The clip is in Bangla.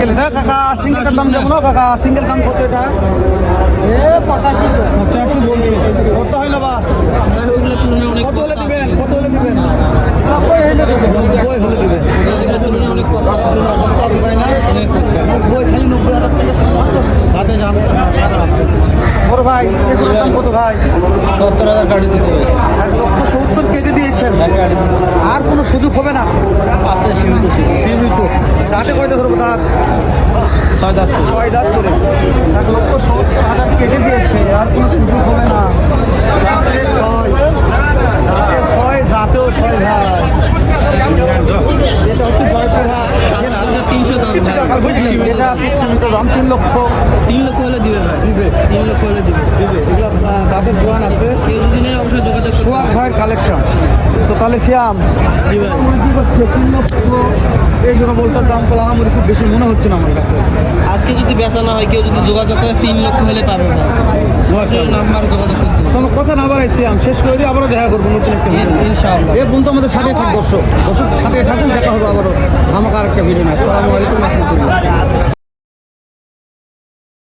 কাকা সিঙ্গেলটার দাম কেমন কাকা সিঙ্গেল দাম কত এটা? 85 বলছে। কত হইল বা? কত হলে দিবেন? কত হলে দিবেন? 90 হলে দিবেন। বই খালি 90,000 টাকা বড় ভাই দাম কত ভাই? 70,000 কাটি দিচ্ছে। 1,70,000 কেটে দিয়েছেন। আর কোনো সুযোগ হবে না? আছে সীমিত সীমিত। দাঁতে কয়টা ধরবো দাঁত? 6 দাঁত। 6 দাঁত করে 1,70,000 কেটে দিয়েছে। আর কোনো সুযোগ হবে না। দাঁতে 6 জাতেও 6 ভাই। এটা হচ্ছে জয়পুর হাট। 300 দাম। এটা সীমিত দাম 3 লক্ষ। 3 লক্ষ হলে দিবে ভাই। দিবে 3 লক্ষ হলে দিবে। এগুলো দাঁতের জোয়ান আছে। কেউ যদি নেই অবশ্যই যোগাযোগ করবে। সোহাগ ভাইয়ের কালেকশন। তো তাহলে শ্যাম জি ভাই। কি করছে 3 লক্ষ এই জন্য বলটার দাম পেলাম আমার খুব বেশি মনে হচ্ছে না আমার কাছে। আজকে যদি বেচা না হয় কেউ যদি যোগাযোগ করে 3 লক্ষ হলে পাবে ভাই। নাম্বার যোগাযোগ করতে হবে। কোনো কথা না বাড়াইছি আমি শেষ করে দিয়ে আবারও দেখা করবো নতুন একটা ভিডিও। ইনশাআল্লাহ। এ বন্ধু আমাদের সাথে থাক দর্শক সাথে থাকুন দেখা হবে আবারও ধামাকা একটা ভিডিও নিয়ে। আসসালামু আলাইকুম।